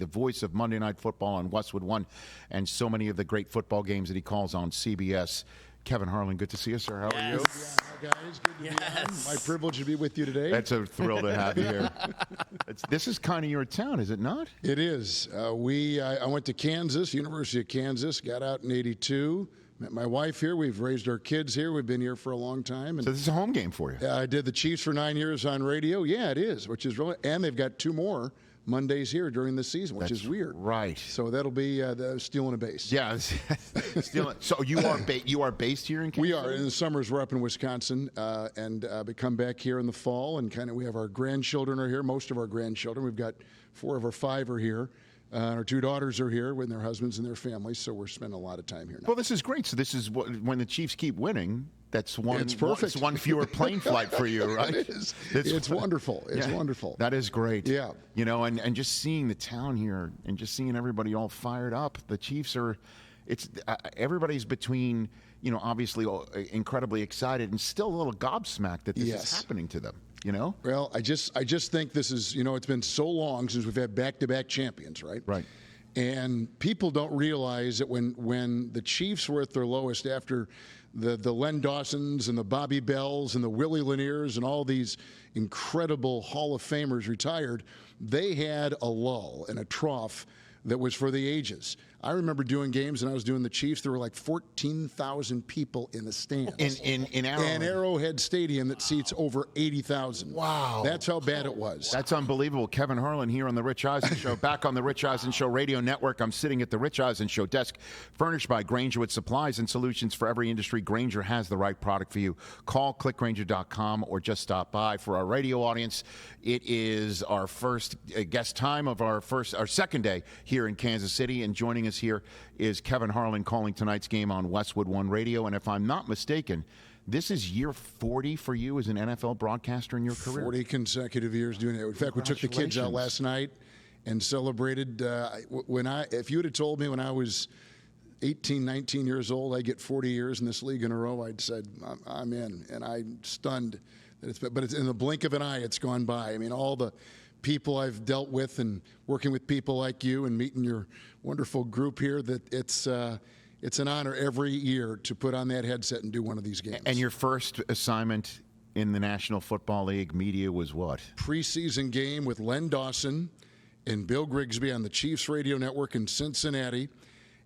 the voice of Monday Night Football on Westwood One, and so many of the great football games that he calls on CBS. Kevin Harlan, good to see you, sir. How are you? Yeah, hi guys, good to be on. My privilege to be with you today. That's a thrill to have you here. This is kind of your town, is it not? It is. I went to Kansas, University of Kansas, got out in '82. Met my wife here. We've raised our kids here. We've been here for a long time. And so this is a home game for you. I did the Chiefs for 9 years on radio. Yeah, it is, which is really, and they've got 2 more Mondays here during the season, which is weird. Right. So that'll be stealing a base. Yeah. So you are based here in Kansas? We are. In the summers, we're up in Wisconsin, and we come back here in the fall, and we have our grandchildren are here. Most of our grandchildren. We've got 4 of our 5 are here. Our 2 daughters are here with their husbands and their families, so we're spending a lot of time here now. Well, this is great. So this is when the Chiefs keep winning. That's one. It's perfect. It's one fewer plane flight for you, right? It is. It's wonderful. It's wonderful. That is great. Yeah. You know, and just seeing the town here and just seeing everybody all fired up. The Chiefs are. It's everybody's between, obviously incredibly excited and still a little gobsmacked that this is happening to them. Well, I just think this is, it's been so long since we've had back-to-back champions, right? Right. And people don't realize that when the Chiefs were at their lowest after the Len Dawsons and the Bobby Bells and the Willie Laniers and all these incredible Hall of Famers retired, they had a lull and a trough that was for the ages. I remember doing games, and I was doing the Chiefs. There were like 14,000 people in the stands. In Arrowhead. And Arrowhead Stadium that seats over 80,000. Wow. That's how bad it was. That's unbelievable. Kevin Harlan here on The Rich Eisen Show, back on The Rich Eisen Show Radio Network. I'm sitting at The Rich Eisen Show desk, furnished by Grainger with supplies and solutions for every industry. Grainger has the right product for you. Call clickgrainger.com or just stop by. For our radio audience, it is our first guest time of our second day here in Kansas City, and joining us here is Kevin Harlan calling tonight's game on Westwood One Radio. And if I'm not mistaken, this is year 40 for you as an NFL broadcaster in your career. 40 consecutive years doing it. In fact, we took the kids out last night and celebrated. If you would have told me when I was 18, 19 years old, I get 40 years in this league in a row, I'd said, I'm in. And I'm stunned that but it's in the blink of an eye, it's gone by. I mean, all the people I've dealt with and working with people like you and meeting your wonderful group here, that it's an honor every year to put on that headset and do one of these games. And your first assignment in the National Football League media was what? Preseason game with Len Dawson and Bill Grigsby on the Chiefs radio network in Cincinnati.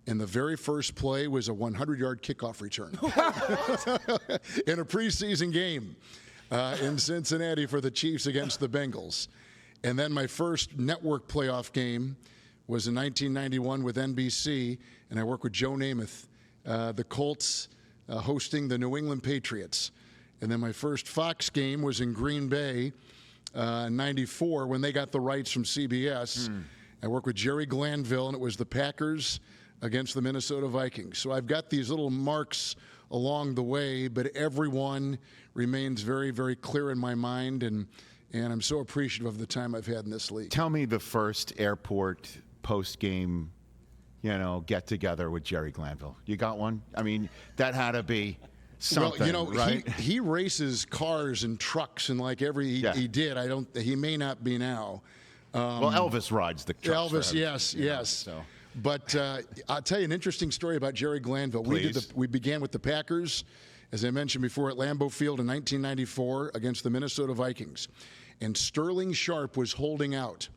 And the very first play was a 100-yard kickoff return in a preseason game in Cincinnati for the Chiefs against the Bengals. And then my first network playoff game was in 1991 with NBC, and I worked with Joe Namath, the Colts hosting the New England Patriots. And then my first Fox game was in Green Bay in 94 when they got the rights from CBS. I worked with Jerry Glanville, and it was the Packers against the Minnesota Vikings. So I've got these little marks along the way, but everyone remains very, very clear in my mind, and I'm so appreciative of the time I've had in this league. Tell me the first airport post-game, get-together with Jerry Glanville. You got one? I mean, that had to be something, right? He races cars and trucks, and he did. He may not be now. Well, Elvis rides the trucks. Elvis, yes. So. But I'll tell you an interesting story about Jerry Glanville. Please. We began with the Packers, as I mentioned before, at Lambeau Field in 1994 against the Minnesota Vikings. And Sterling Sharp was holding out.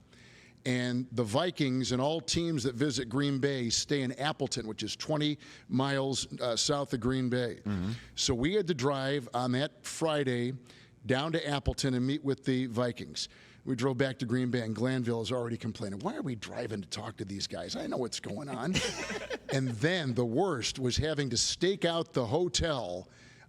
And the Vikings and all teams that visit Green Bay stay in Appleton, which is 20 miles south of Green Bay. Mm-hmm. So we had to drive on that Friday down to Appleton and meet with the Vikings. We drove back to Green Bay, and Glanville is already complaining, why are we driving to talk to these guys? I know what's going on. And then the worst was having to stake out the hotel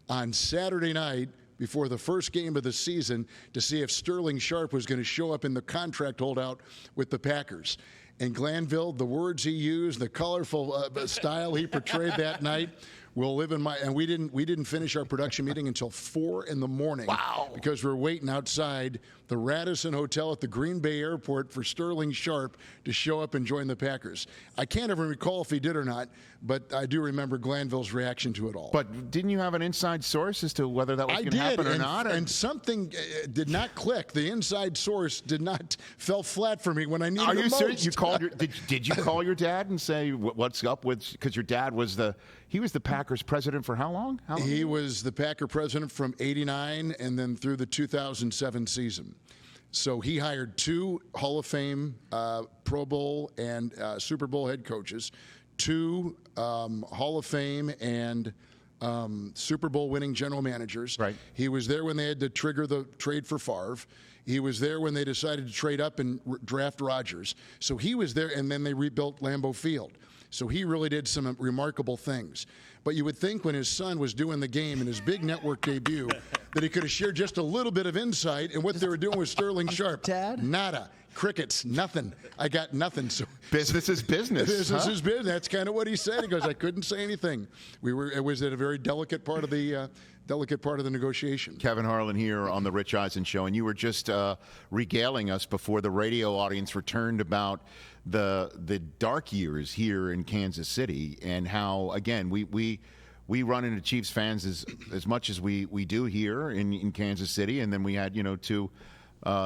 on Saturday night before the first game of the season to see if Sterling Sharp was going to show up in the contract holdout with the Packers. And Glanville, the words he used, the colorful style he portrayed that night will live in my. And we didn't finish our production meeting until 4 a.m. Wow. because we were waiting outside the Radisson Hotel at the Green Bay Airport for Sterling Sharp to show up and join the Packers. I can't even recall if he did or not, but I do remember Glanville's reaction to it all. But didn't you have an inside source as to whether that was going to happen or not? And something did not click. The inside source fell flat for me when I needed it most. Are you serious? You called did you call your dad and say what's up with, because your dad was the Packers president for how long? He was the Packer president from '89 and then through the 2007 season. So he hired 2 Hall of Fame, Pro Bowl, and Super Bowl head coaches, 2 Hall of Fame and Super Bowl winning general managers. Right. He was there when they had to trigger the trade for Favre. He was there when they decided to trade up and draft Rodgers. So he was there, and then they rebuilt Lambeau Field. So he really did some remarkable things. But you would think when his son was doing the game in his big network debut that he could have shared just a little bit of insight in what they were doing with Sterling Sharp. Dad? Nada. Crickets. Nothing. I got nothing. So business is business. Business is business. That's kind of what he said. He goes, I couldn't say anything. It was at a very delicate part of the negotiation. Kevin Harlan here on the Rich Eisen Show, and you were just regaling us before the radio audience returned about the dark years here in Kansas City, and how, again, we run into Chiefs fans as much as we do here in Kansas City, and then we had 2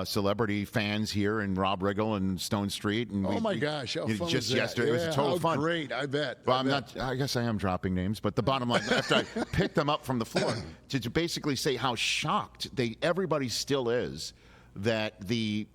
celebrity fans here in Rob Riggle and Stone Street. And oh my gosh, how fun just was that? yesterday, it was a total fun. Great, I bet. Well, I guess I am dropping names, but the bottom line, after I picked them up from the floor, to basically say how shocked everybody still is that the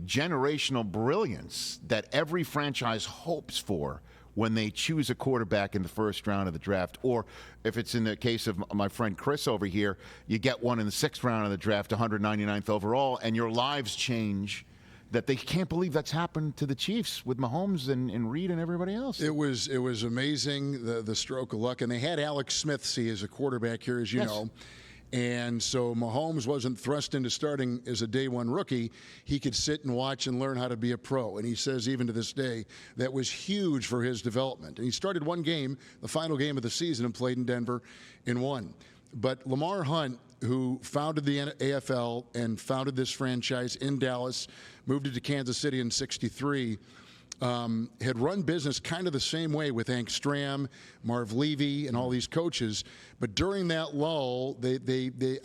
generational brilliance that every franchise hopes for when they choose a quarterback in the first round of the draft, or if it's in the case of my friend Chris over here, you get one in the 6th round of the draft, 199th overall, and your lives change, that they can't believe that's happened to the Chiefs with Mahomes and Reed and everybody else. It was amazing, the stroke of luck. And they had Alex Smith, as a quarterback here, as you know. And so Mahomes wasn't thrust into starting as a day 1 rookie. He could sit and watch and learn how to be a pro. And he says even to this day that was huge for his development. And he started one game, the final game of the season, and played in Denver and won. But Lamar Hunt, who founded the AFL and founded this franchise in Dallas, moved it to Kansas City in '63, had run business kind of the same way with Hank Stram, Marv Levy, and all these coaches. But during that lull, they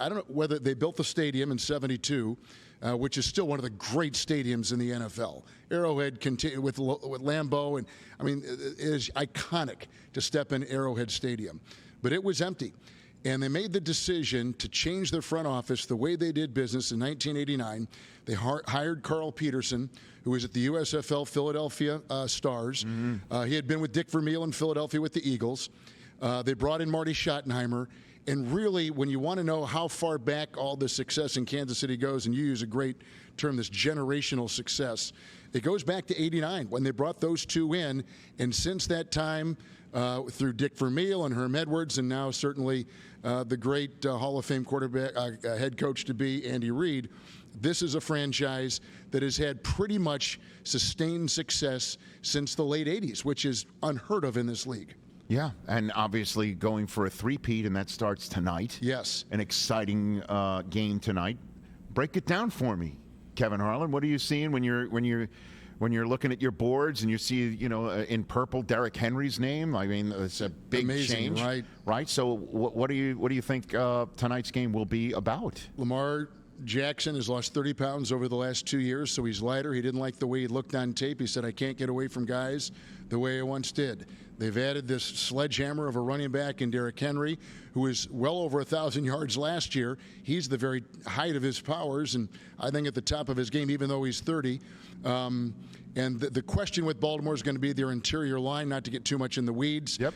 I don't know whether they built the stadium in '72, which is still one of the great stadiums in the NFL. Arrowhead continued with Lambeau, and I mean, it is iconic to step in Arrowhead Stadium. But it was empty. And they made the decision to change their front office the way they did business in 1989. They hired Carl Peterson, who was at the USFL Philadelphia Stars. Mm-hmm. He had been with Dick Vermeil in Philadelphia with the Eagles. They brought in Marty Schottenheimer. And really, when you want to know how far back all this success in Kansas City goes, and you use a great term, this generational success, it goes back to '89 when they brought those 2 in. And since that time, through Dick Vermeil and Herm Edwards, and now certainly the great Hall of Fame quarterback, head coach to be, Andy Reid, this is a franchise that has had pretty much sustained success since the late '80s, which is unheard of in this league. Yeah, and obviously going for a three-peat, and that starts tonight. Yes. An exciting game tonight. Break it down for me, Kevin Harlan. What are you seeing when you're looking at your boards and you see, in purple, Derrick Henry's name? I mean, it's a big amazing, change, right? So, what do you think tonight's game will be about? Lamar Jackson has lost 30 pounds over the last 2 years, so he's lighter. He didn't like the way he looked on tape. He said, "I can't get away from guys the way I once did." They've added this sledgehammer of a running back in Derrick Henry, who is well over 1,000 yards last year. He's the very height of his powers, and I think at the top of his game, even though he's 30. And the question with Baltimore is going to be their interior line, not to get too much in the weeds. Yep.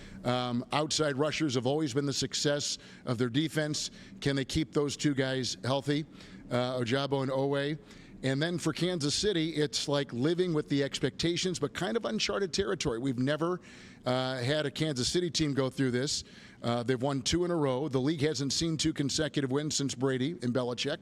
Outside rushers have always been the success of their defense. Can they keep those 2 guys healthy, Ojabo and Owe? And then for Kansas City, it's like living with the expectations, but kind of uncharted territory. We've never had a Kansas City team go through this. They've won 2 in a row. The league hasn't seen 2 consecutive wins since Brady and Belichick.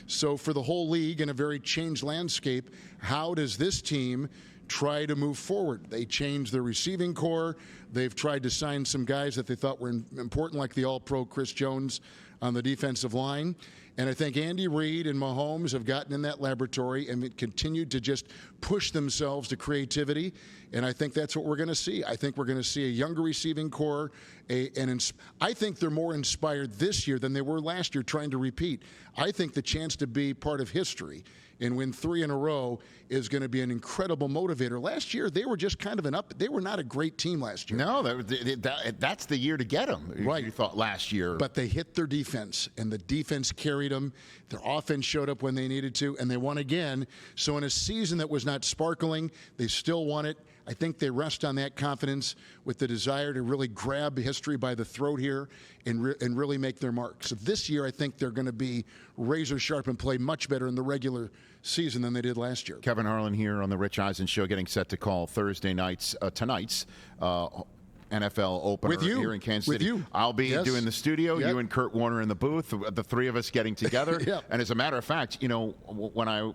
So for the whole league in a very changed landscape, how does this team try to move forward? They changed their receiving core. They've tried to sign some guys that they thought were important, like the All-Pro Chris Jones on the defensive line. And I think Andy Reid and Mahomes have gotten in that laboratory and continued to just push themselves to creativity. And I think that's what we're going to see. I think we're going to see a younger receiving core. I think they're more inspired this year than they were last year trying to repeat. I think the chance to be part of history and win 3 in a row is going to be an incredible motivator. Last year, they were just kind of they were not a great team last year. No, that's the year to get them. Right. You thought last year. But they hit their defense, and the defense carried them. Their offense showed up when they needed to, and they won again. So in a season that was not sparkling, they still won it. I think they rest on that confidence with the desire to really grab history by the throat here and really make their mark. So this year, I think they're going to be razor sharp and play much better in the regular season than they did last year. Kevin Harlan here on the Rich Eisen Show, getting set to call Thursday night's tonight's NFL opener here in Kansas City. You. I'll be doing the studio, you and Kurt Warner in the booth, the three of us getting together. Yep. And as a matter of fact, when I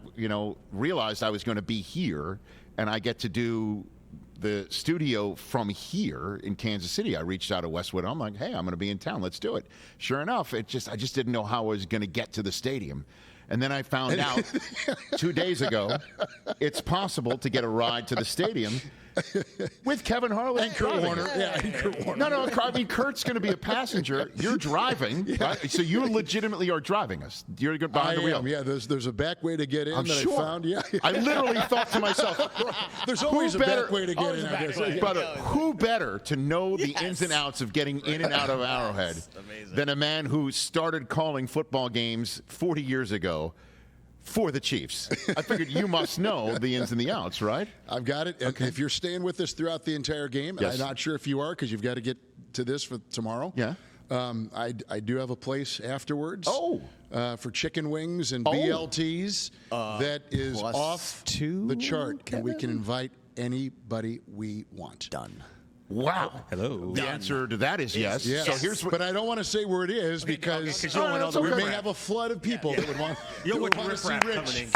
realized I was going to be here and I get to do the studio from here in Kansas City, I reached out to Westwood. I'm like, hey, I'm going to be in town. Let's do it. Sure enough, I just didn't know how I was going to get to the stadium. And then I found out 2 days ago it's possible to get a ride to the stadium with Kevin Harlan and Kurt Warner. Yeah, and Kurt Warner. No, I mean, Kurt's going to be a passenger. You're driving, right? So you legitimately are driving us. You're behind the wheel. Yeah, there's a back way to get in I'm that sure. I found. Yeah. I literally thought to myself, there's always a back way to get in. But who better to know the ins and outs of getting in and out of Arrowhead than a man who started calling football games 40 years ago for the Chiefs? I figured you must know the ins and the outs, right? I've got it. Okay. If you're staying with us throughout the entire game, and I'm not sure if you are because you've got to get to this for tomorrow. Yeah. I do have a place afterwards. For chicken wings and BLTs that is off the chart, and we can invite anybody we want. Done. Wow. Hello. The answer to that is yes. Yes. So here's what, but I don't want to say where it is because we may have a flood of people that would want, to see Rich.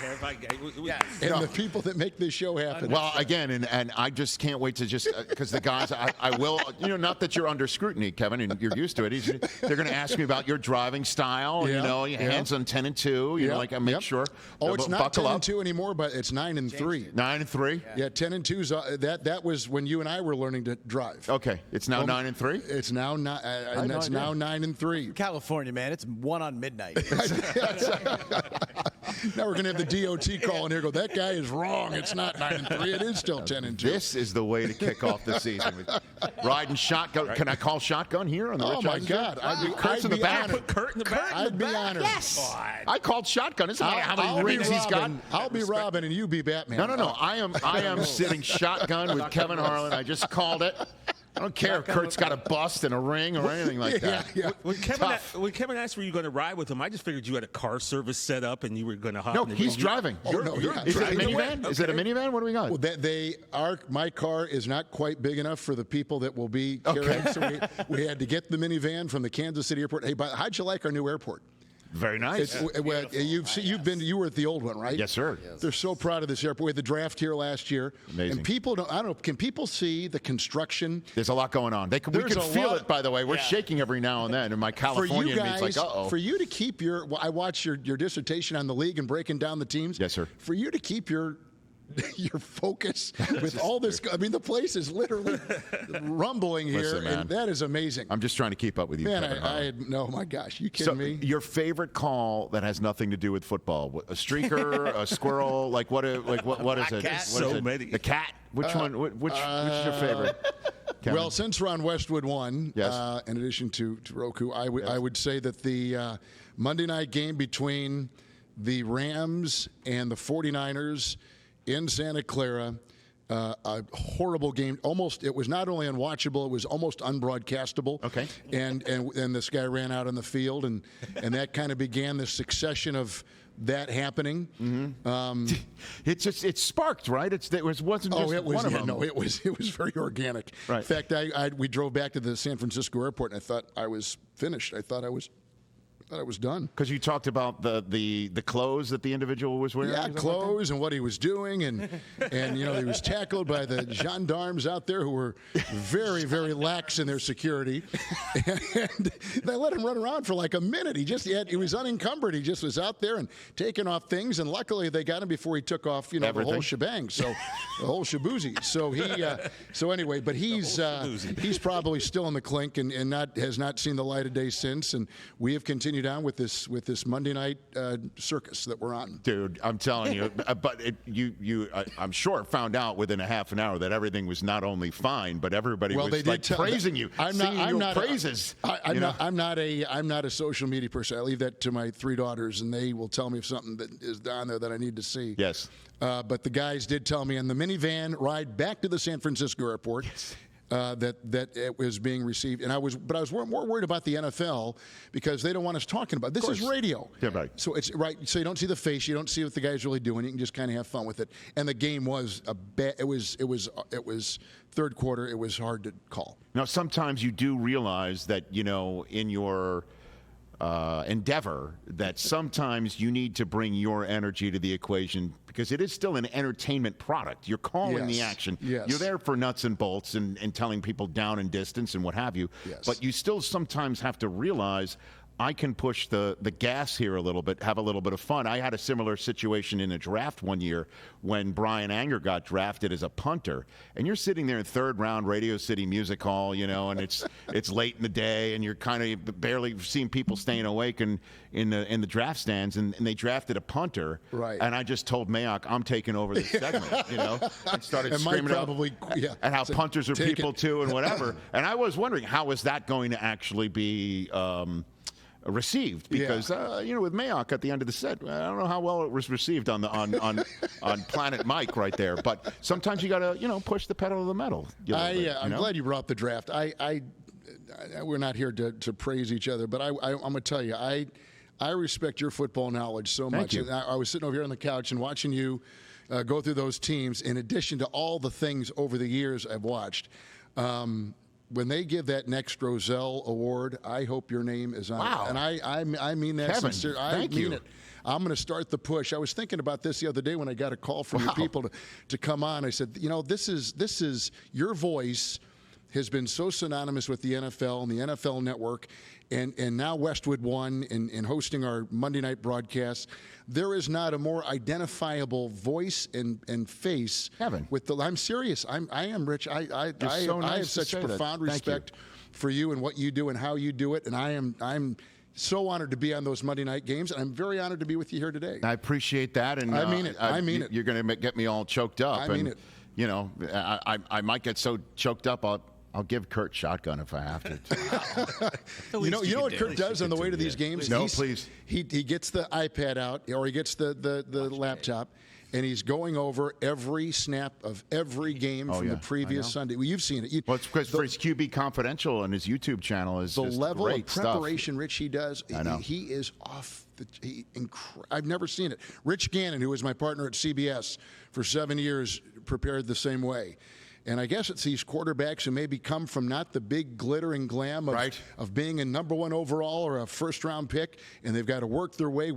And the people that make this show happen. Well, again, and I just can't wait to because the guys, I will, not that you're under scrutiny, Kevin, and you're used to it. They're going to ask me about your driving style, hands on 10 and 2, like I make sure. Oh, it's not 10 and 2 anymore, but it's 9 and 3. 9 and 3? Yeah, 10 and 2's that was when you and I were learning to drive. Okay, it's now 9 and 3. It's now not, and that's now 9 and 3. California, man, it's 1 on midnight. Now we're gonna have the DOT call in here. Go, that guy is wrong. It's not 9 and 3. It is still 10 and 2. This is the way to kick off the season. Riding shotgun. Can I call shotgun here on the Rich Eisen Show? God! Kurt's in the back. Put Kurt in the back. I'd be honored. Yes. I called shotgun. It's not how many rings he's got. I'll be Robin and you be Batman. No. I am sitting shotgun with Kevin Harlan. I just called it. I don't care if Kurt's got a bust and a ring or anything like that. Yeah. When Kevin asked were you going to ride with him, I just figured you had a car service set up and you were going to hop. No, in the he's driving. Is it a minivan? Okay. Is it a minivan? What do we got? Well, my car is not quite big enough for the people that will be carrying. So we had to get the minivan from the Kansas City airport. Hey, how'd you like our new airport? Very nice. You were at the old one, right? Yes, sir. They're so proud of this airport. We had the draft here last year. Amazing. And people don't. I don't know. Can people see the construction? There's a lot going on. We can feel it, by the way. We're shaking every now and then. And my Californian mate's like, uh-oh. For you to keep I watched your dissertation on the league and breaking down the teams. Yes, sir. For you to keep your focus with all this. I mean, the place is literally rumbling here, Listen, man, and that is amazing. I'm just trying to keep up with you, Man, no, my gosh, you kidding me? Your favorite call that has nothing to do with football? A streaker, a squirrel? What is it? Cat. So many. The cat. Which one? Which is your favorite? Kevin? Well, since we're on Westwood One, yes. In addition to Roku, I would say that the Monday night game between the Rams and the 49ers in Santa Clara, a horrible game. It was not only unwatchable, it was almost unbroadcastable. Okay. And this guy ran out on the field, and that kind of began the succession of that happening. Mm-hmm. It sparked, right? It wasn't just one of them. No, it was very organic. Right. In fact, we drove back to the San Francisco airport, and I thought I was finished. I thought I was thought it was done. Because you talked about the clothes that the individual was wearing. Yeah, clothes and what he was doing, and he was tackled by the gendarmes out there who were very, very lax in their security, and they let him run around for like a minute. He was unencumbered. He just was out there and taking off things, and luckily they got him before he took off, the whole shebang, so the whole shaboozy. So anyway, but he's probably still in the clink and has not seen the light of day since, and we have continued on with this Monday night circus that we're on. Dude, I'm telling you, but I'm sure found out within a half an hour that everything was not only fine, but everybody was praising you, singing your praises. I'm not a social media person. I leave that to my 3 daughters, and they will tell me if something that is down there that I need to see. Yes. But the guys did tell me on the minivan ride back to the San Francisco airport. Yes. That it was being received, and I was more worried about the NFL because they don't want us talking about this. Is radio, yeah, right? So it's right. So you don't see the face, you don't see what the guy's really doing. You can just kind of have fun with it. And the game was it was third quarter. It was hard to call. Now, sometimes you do realize that in your endeavor that sometimes you need to bring your energy to the equation because it is still an entertainment product. You're calling the action. Yes. You're there for nuts and bolts and telling people down and distance and what have you. Yes. But you still sometimes have to realize I can push the gas here a little bit, have a little bit of fun. I had a similar situation in a draft one year when Brian Anger got drafted as a punter, and you're sitting there in third round Radio City Music Hall, and it's late in the day, and you're kind of barely seeing people staying awake in the draft stands, and they drafted a punter, right? And I just told Mayock, I'm taking over this segment, and started and screaming and how punters are people too, and whatever. And I was wondering how is that going to actually be received because with Mayock at the end of the set, I don't know how well it was received on Planet Mike right there. But sometimes you got to push the pedal to the metal. I'm glad you brought up the draft. We're not here to praise each other, but I'm going to tell you, I respect your football knowledge so much. Thank you. I was sitting over here on the couch and watching you go through those teams. In addition to all the things over the years I've watched. When they give that next Roselle Award, I hope your name is on it. And I mean that sincerely. I mean it. I'm going to start the push. I was thinking about this the other day when I got a call from your people to come on. I said, this is your voice has been so synonymous with the NFL and the NFL Network, and now Westwood One in hosting our Monday night broadcasts. There is not a more identifiable voice and face. I'm serious. I am, Rich. I have such profound respect for you and what you do and how you do it, and I'm so honored to be on those Monday night games, and I'm very honored to be with you here today. I appreciate that, and I mean it. I mean it. You're going to get me all choked up. I mean it. I might get so choked up I'll give Kurt shotgun if I have to. You know what Kurt does on the way to these games? No, please. He gets the iPad out, or he gets the laptop, and he's going over every snap of every game from the previous Sunday. Well, you've seen it. Well, it's because for his QB Confidential on his YouTube channel is the just level great of preparation stuff. Rich he does. I know. He is off. I've never seen it. Rich Gannon, who was my partner at CBS for 7 years, prepared the same way. And I guess it's these quarterbacks who maybe come from not the big glitter and glam of being a number 1 overall or a first-round pick, and they've got to work their way,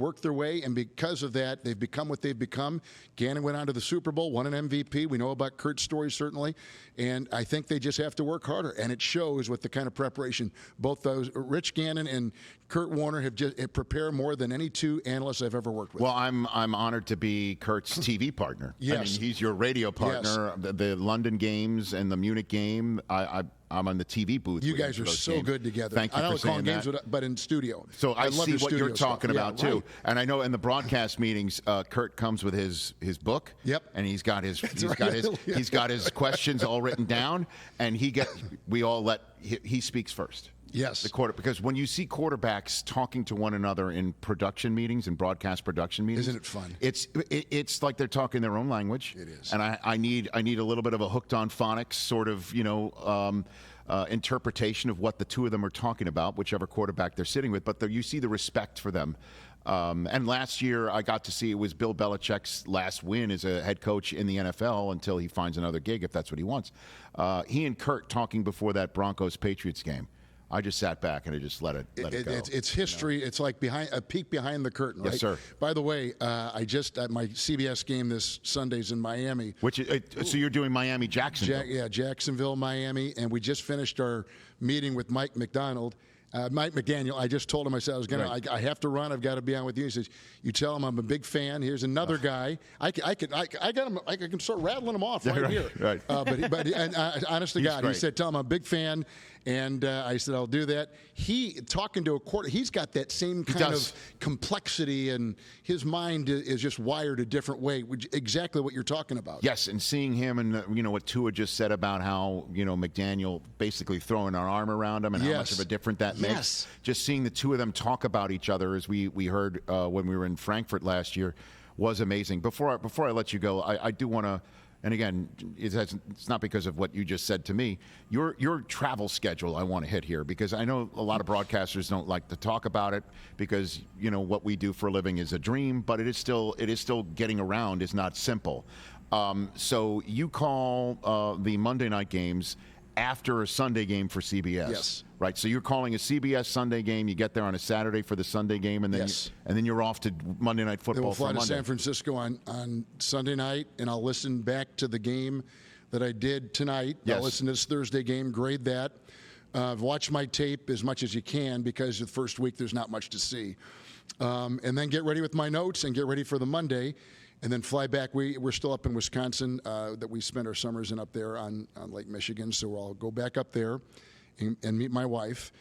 and because of that, they've become what they've become. Gannon went on to the Super Bowl, won an MVP. We know about Kurt's story, certainly, and I think they just have to work harder, and it shows with the kind of preparation both those Rich Gannon and Kurt Warner have prepared more than any 2 analysts I've ever worked with. Well, I'm honored to be Kurt's TV partner. Yes. I mean, he's your radio partner. Yes. The London games and the Munich game, I'm on the TV booth. You guys are so games. Good together. Thank you I know for saying games, that. but in studio. So I see what you're talking about too. Right. And I know in the broadcast meetings, Kurt comes with his book. Yep. And he's got his questions all written down, and he speaks first. Yes. Because when you see quarterbacks talking to one another in production meetings and broadcast production meetings, isn't it fun? It's like they're talking their own language. It is. And I need a little bit of a hooked on phonics sort of interpretation of what the two of them are talking about, whichever quarterback they're sitting with. But you see the respect for them. And last year, I got to see it was Bill Belichick's last win as a head coach in the NFL until he finds another gig, if that's what he wants. He and Kurt talking before that Broncos-Patriots game. I just sat back and I just let it go. It's history. It's like a peek behind the curtain, right? Yes, sir. By the way, I just at my CBS game this Sunday's in Miami. So you're doing Miami, Jacksonville? Jacksonville, Miami, and we just finished our meeting with Mike McDaniel. I just told him, I said, I have to run. I've got to be on with you. He says, you tell him I'm a big fan. Here's another guy. I can start rattling him off right here. Right. Honest to God, he said, tell him I'm a big fan. And I said, I'll do that. Talking to a quarter, he's got that same kind of complexity, and his mind is just wired a different way, exactly what you're talking about. Yes, and seeing him and what Tua just said about how, McDaniel basically throwing an arm around him and how much of a difference that makes. Just seeing the two of them talk about each other, as we heard when we were in Frankfurt last year, was amazing. Before I let you go, I do want to. And again, it's not because of what you just said to me. Your travel schedule, I want to hit here, because I know a lot of broadcasters don't like to talk about it because what we do for a living is a dream, but it is still getting around is not simple. So you call the Monday night games after a Sunday game for CBS. Yes. Right. So you're calling a CBS Sunday game. You get there on a Saturday for the Sunday game, and then then you're off to Monday Night Football. We'll fly to Monday. San Francisco on Sunday night, and I'll listen back to the game that I did tonight. Yes. I'll listen to this Thursday game, grade that. Watch my tape as much as you can, because the first week there's not much to see. And then get ready with my notes and get ready for the Monday. And then fly back. We're still up in Wisconsin that we spend our summers in up there on Lake Michigan. So I'll go back up there and meet my wife.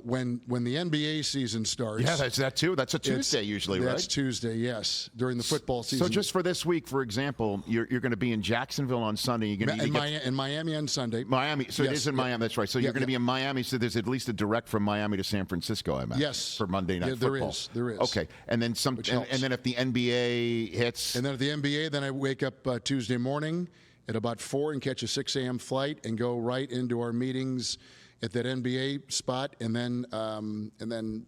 When the NBA season starts. Yeah, that's that too. That's a Tuesday usually, right? That's Tuesday, yes, during the football season. So just for this week, for example, you're going to be in Jacksonville on Sunday. You're going to in Miami on Sunday. Miami. So it is in Miami. That's right. So you're going to be in Miami. So there's at least a direct from Miami to San Francisco, I imagine. Yes. For Monday Night Football. There is. Okay. And then and then if the NBA hits. And then at the NBA, then I wake up Tuesday morning at about 4 and catch a 6 a.m. flight and go right into our meetings at that NBA spot, and then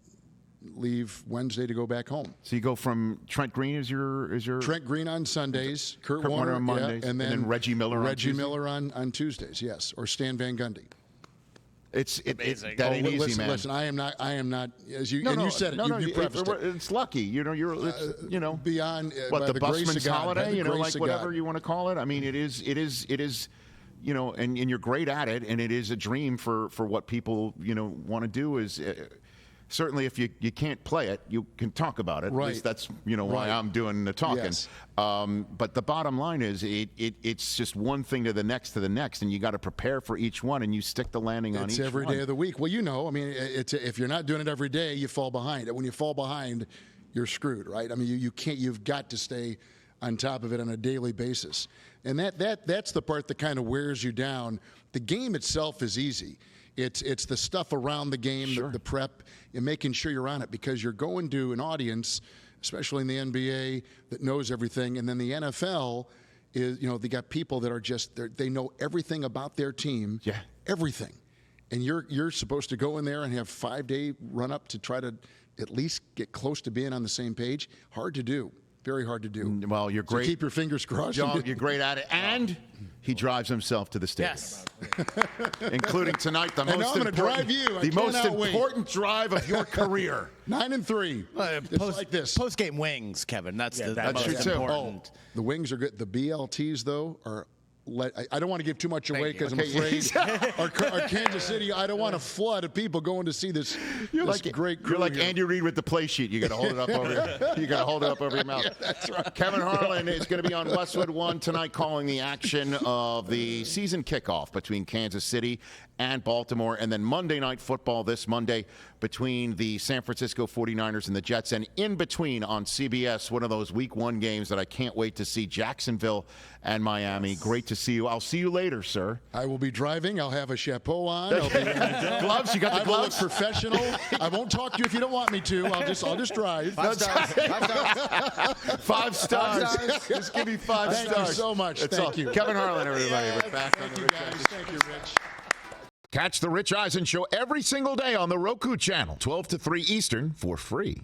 leave Wednesday to go back home. So you go from Trent Green is your Trent Green on Sundays, Kurt Warner on Mondays, and then Reggie Miller on Tuesdays, yes, or Stan Van Gundy. It's amazing. That ain't easy, man. Listen, I am not. As you you said it. You prefaced it. It's lucky. You're beyond what by the the grace busman's of God, holiday. like Whatever you want to call it. I mean, it is. And you're great at it, and it is a dream for what people want to do. Is certainly if you can't play it, you can talk about it. Right. At least that's why I'm doing the talking. Yes. But the bottom line is it's just one thing to the next, and you got to prepare for each one, and you stick the landing on each one. It's every day of the week. Well, if you're not doing it every day, you fall behind. And when you fall behind, you're screwed, right? I mean, you can't. You've got to stay on top of it on a daily basis. And that's the part that kind of wears you down. The game itself is easy. It's the stuff around the game, the prep, and making sure you're on it, because you're going to an audience, especially in the NBA, that knows everything. And then the NFL is, they got people that are they know everything about their team. Yeah. Everything. And you're supposed to go in there and have 5-day run up to try to at least get close to being on the same page. Hard to do. Very hard to do. Well, you're great. So keep your fingers crossed. You're great at it. And he drives himself to the stadium. Yes. Including tonight, the I'm most gonna important drive you. I cannot wait. important drive of your career. 9-3. It's like this. Post-game wings, Kevin. That's the that's most true, too. important. The wings are good. The BLTs, though, are. I don't want to give too much away because I'm Okay. afraid our Kansas City. I don't want a flood of people going to see this. Great crew. You're like here. Andy Reid with the play sheet. You got to hold it up over. You got to hold it up over your mouth. Yeah, that's right. Kevin Harlan is going to be on Westwood One tonight, calling the action of the season kickoff between Kansas City and Baltimore, and then Monday Night Football this Monday between the San Francisco 49ers and the Jets, and in between on CBS, one of those Week 1 games that I can't wait to see, Jacksonville and Miami. Yes. Great to see you. I'll see you later, sir. I will be driving. I'll have a chapeau on. I'll be gloves. You got the gloves. I will look professional. I won't talk to you if you don't want me to. I'll just drive. 5 stars. 5 stars. 5 stars. Just give me 5 stars. Thank you so much. Thank you. Kevin Harlan, everybody. Yeah, We're back on thank the you, Rich guys. Eisen Thank Show. you, Rich. Catch the Rich Eisen Show every single day on the Roku channel, 12 to 3 Eastern, for free.